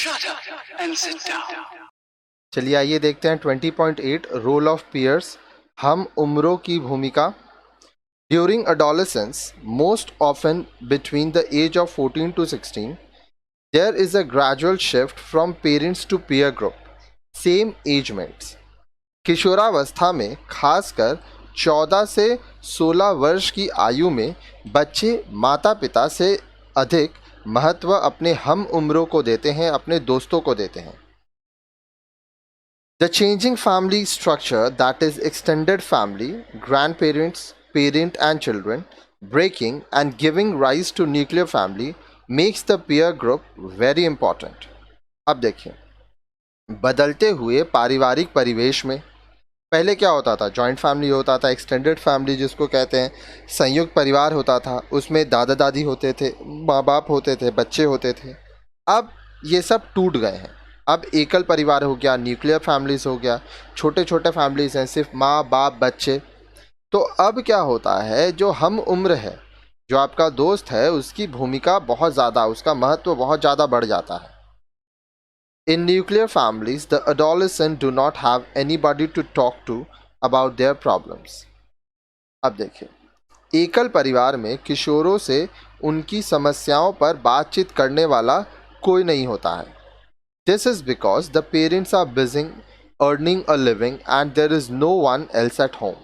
Shut up and sit down. चलिए आइए देखते हैं 20.8 रोल ऑफ पीयर्स, हम उम्रों की भूमिका। During adolescence, most often between the age of 14 to 16, there is a gradual shift from parents to peer group, same age mates. किशोरावस्था में खासकर 14 से 16 वर्ष की आयु में बच्चे माता पिता से अधिक महत्व अपने हम उम्रों को देते हैं, अपने दोस्तों को देते हैं। The changing family structure, that is extended family, grandparents, parent and children, breaking and giving rise to nuclear family makes the peer group very important. अब देखिए, बदलते हुए पारिवारिक परिवेश में पहले क्या होता था, जॉइंट फैमिली होता था, एक्सटेंडेड फैमिली जिसको कहते हैं, संयुक्त परिवार होता था, उसमें दादा दादी होते थे, माँ बाप होते थे, बच्चे होते थे। अब ये सब टूट गए हैं, अब एकल परिवार हो गया, न्यूक्लियर फैमिलीज हो गया, छोटे छोटे फैमिलीज हैं, सिर्फ माँ बाप बच्चे। तो अब क्या होता है, जो हम उम्र है, जो आपका दोस्त है, उसकी भूमिका बहुत ज़्यादा, उसका महत्व बहुत ज़्यादा बढ़ जाता है। In nuclear families, the adolescents do not have anybody to talk to about their problems. अब देखिए, एकल परिवार में किशोरों से उनकी समस्याओं पर बातचीत करने वाला कोई नहीं होता है। This is because the parents are busy earning a living and there is no one else at home.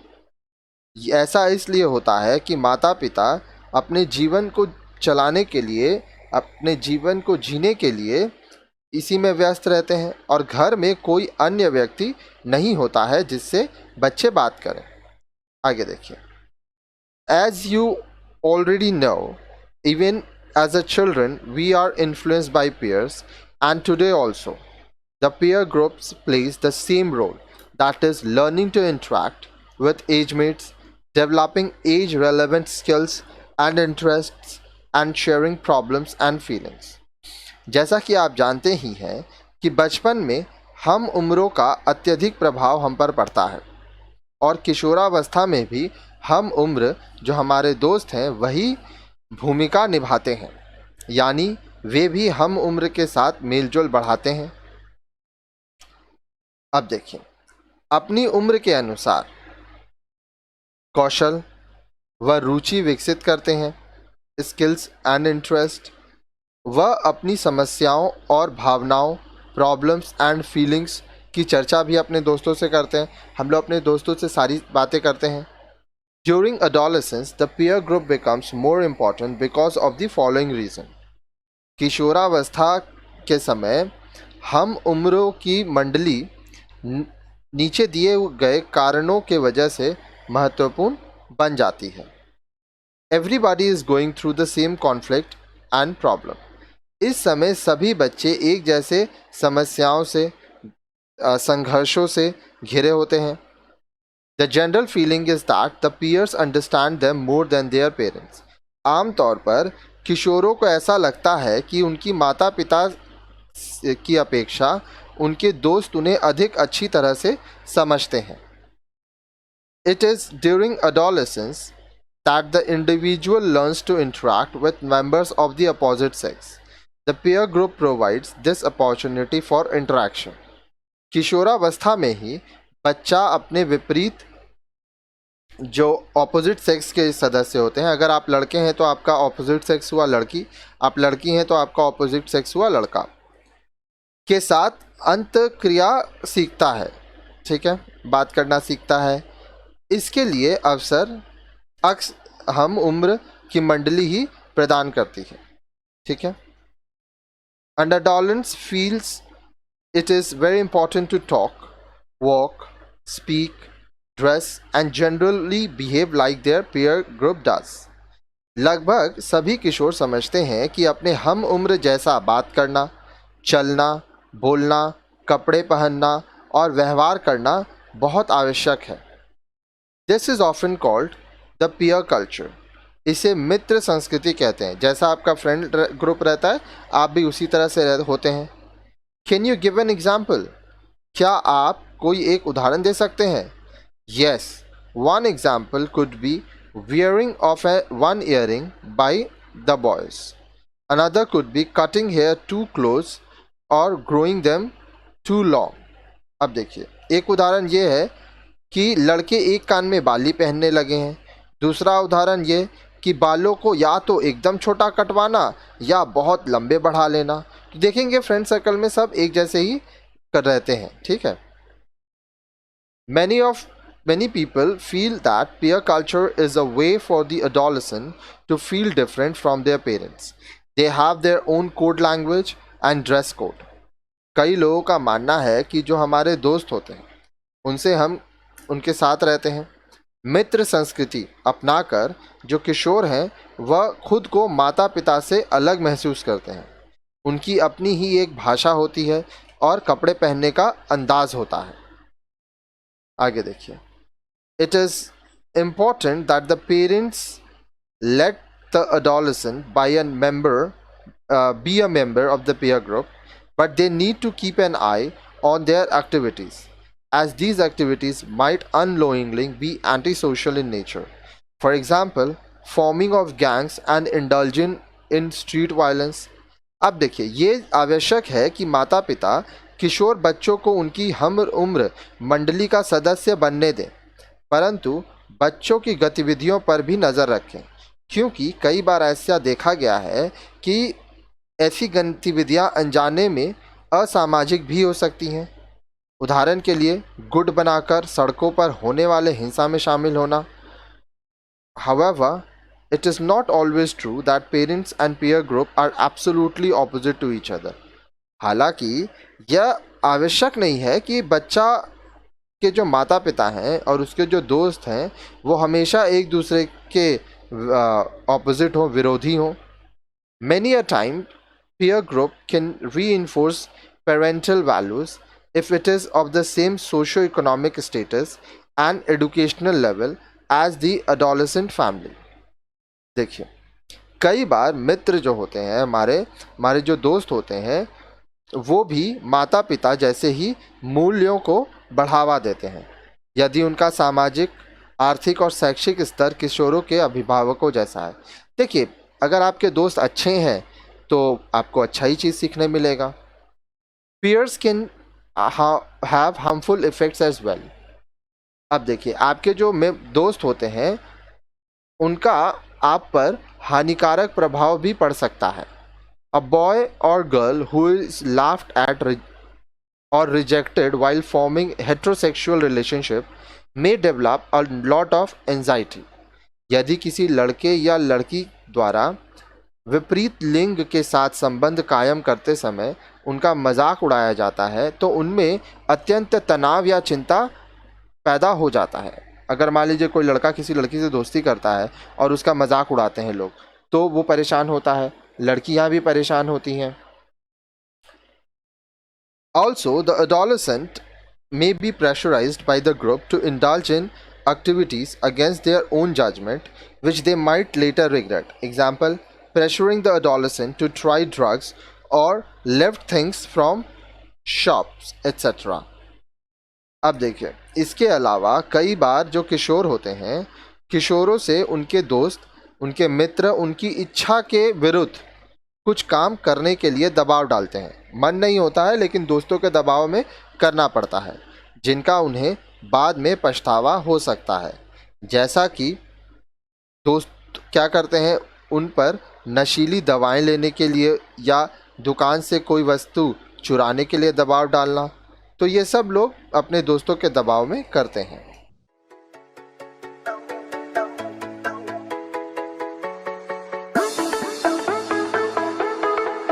ऐसा इसलिए होता है कि माता पिता अपने जीवन को चलाने के लिए, अपने जीवन को जीने के लिए इसी में व्यस्त रहते हैं और घर में कोई अन्य व्यक्ति नहीं होता है जिससे बच्चे बात करें। आगे देखिए, as you already know, even as a children we are influenced by peers, and today also the peer groups plays the same role, that is learning to interact with age mates, developing age relevant skills and interests, and sharing problems and feelings. जैसा कि आप जानते ही हैं कि बचपन में हम उम्रों का अत्यधिक प्रभाव हम पर पड़ता है और किशोरावस्था में भी हम उम्र जो हमारे दोस्त हैं वही भूमिका निभाते हैं, यानी वे भी हम उम्र के साथ मेलजोल बढ़ाते हैं। अब देखिए, अपनी उम्र के अनुसार कौशल व रुचि विकसित करते हैं, स्किल्स एंड इंटरेस्ट। वह अपनी समस्याओं और भावनाओं, प्रॉब्लम्स एंड फीलिंग्स की चर्चा भी अपने दोस्तों से करते हैं। हम लोग अपने दोस्तों से सारी बातें करते हैं। During adolescence, the peer group becomes more important because of the following reason. किशोरावस्था के समय हम उम्रों की मंडली नीचे दिए गए कारणों के वजह से महत्वपूर्ण बन जाती है। Everybody is going through the same conflict and problem. इस समय सभी बच्चे एक जैसे समस्याओं से, संघर्षों से घिरे होते हैं। The general feeling is that the peers understand them more than their parents. आमतौर पर किशोरों को ऐसा लगता है कि उनकी माता पिता की अपेक्षा उनके दोस्त उन्हें अधिक अच्छी तरह से समझते हैं। It is during adolescence that the individual learns to interact with members of the opposite sex. The peer group provides this opportunity for interaction. किशोरावस्था में ही बच्चा अपने विपरीत जो ऑपोजिट सेक्स के सदस्य होते हैं, अगर आप लड़के हैं तो आपका ऑपोजिट सेक्स हुआ लड़की, आप लड़की हैं तो आपका ऑपोजिट सेक्स हुआ लड़का, के साथ अंतःक्रिया सीखता है। ठीक है, बात करना सीखता है। इसके लिए अवसर हम उम्र की मंडली ही प्रदान करती है। ठीक है, and adolescents feels it is very important to talk, walk, speak, dress and generally behave like their peer group does. लगभग सभी किशोर समझते हैं कि अपने हम उम्र जैसा बात करना, चलना, बोलना, कपड़े पहनना और व्यवहार करना बहुत आवश्यक है। This is often called the peer culture. इसे मित्र संस्कृति कहते हैं। जैसा आपका फ्रेंड ग्रुप रहता है, आप भी उसी तरह से होते हैं। Can you give an example? क्या आप कोई एक उदाहरण दे सकते हैं? Yes, one example could be wearing of one earring by the boys. Another could be cutting hair too close और ग्रोइंग देम टू लॉन्ग। अब देखिए, एक उदाहरण ये है कि लड़के एक कान में बाली पहनने लगे हैं। दूसरा उदाहरण ये कि बालों को या तो एकदम छोटा कटवाना या बहुत लंबे बढ़ा लेना। तो देखेंगे फ्रेंड सर्कल में सब एक जैसे ही कर रहते हैं, ठीक है। Many people feel that peer culture is a way for the adolescent to feel different from their parents. They have their own code language and dress code. कई लोगों का मानना है कि जो हमारे दोस्त होते हैं उनसे हम उनके साथ रहते हैं, मित्र संस्कृति अपनाकर जो किशोर हैं वह खुद को माता पिता से अलग महसूस करते हैं। उनकी अपनी ही एक भाषा होती है और कपड़े पहनने का अंदाज होता है। आगे देखिए, it is important that the parents let the adolescent be a member of the peer group, but they need to keep an eye on their activities, as these activities might unknowingly be antisocial in nature. For example, forming of gangs and indulging in street violence. अब देखिए, ये आवश्यक है कि माता पिता किशोर बच्चों को उनकी हम उम्र मंडली का सदस्य बनने दें, परंतु बच्चों की गतिविधियों पर भी नज़र रखें, क्योंकि कई बार ऐसा देखा गया है कि ऐसी गतिविधियां अनजाने में असामाजिक भी हो सकती हैं। उदाहरण के लिए गुट बनाकर सड़कों पर होने वाले हिंसा में शामिल होना। However, it is not always true that parents and peer group are absolutely opposite to each other. हालांकि यह आवश्यक नहीं है कि बच्चा के जो माता पिता हैं और उसके जो दोस्त हैं वो हमेशा एक दूसरे के ऑपोजिट हो, विरोधी हो। Many a time, peer group can reinforce parental values if it is of the same socio-economic status and educational level as the adolescent family. देखिए, कई बार मित्र जो होते हैं, हमारे जो दोस्त होते हैं, वो भी माता पिता जैसे ही मूल्यों को बढ़ावा देते हैं यदि उनका सामाजिक, आर्थिक और शैक्षिक स्तर किशोरों के अभिभावकों जैसा है। देखिए, अगर आपके दोस्त अच्छे हैं तो आपको अच्छा ही चीज़ सीखने मिलेगा। Peers can have harmful effects as well. अब देखिए, आपके जो दोस्त होते हैं उनका आप पर हानिकारक प्रभाव भी पड़ सकता है। A boy or girl who is laughed at or rejected while forming heterosexual relationship may develop a lot of anxiety. यदि किसी लड़के या लड़की द्वारा विपरीत लिंग के साथ संबंध कायम करते समय उनका मजाक उड़ाया जाता है तो उनमें अत्यंत तनाव या चिंता पैदा हो जाता है। अगर मान लीजिए कोई लड़का किसी लड़की से दोस्ती करता है और उसका मजाक उड़ाते हैं लोग, तो वो परेशान होता है, लड़कियां भी परेशान होती हैं। Also, the adolescent may be pressurized by the group to indulge in activities against their own judgment, which they might later regret. Example, pressuring the adolescent to try drugs or lift things from shops, etc. अब देखिए, इसके अलावा कई बार जो किशोर होते हैं, किशोरों से उनके दोस्त, उनके मित्र उनकी इच्छा के विरुद्ध कुछ काम करने के लिए दबाव डालते हैं। मन नहीं होता है लेकिन दोस्तों के दबाव में करना पड़ता है, जिनका उन्हें बाद में पछतावा हो सकता है। जैसा कि दोस्त क्या करते हैं, उन पर नशीली दवाएं लेने के लिए या दुकान से कोई वस्तु चुराने के लिए दबाव डालना। तो ये सब लोग अपने दोस्तों के दबाव में करते हैं।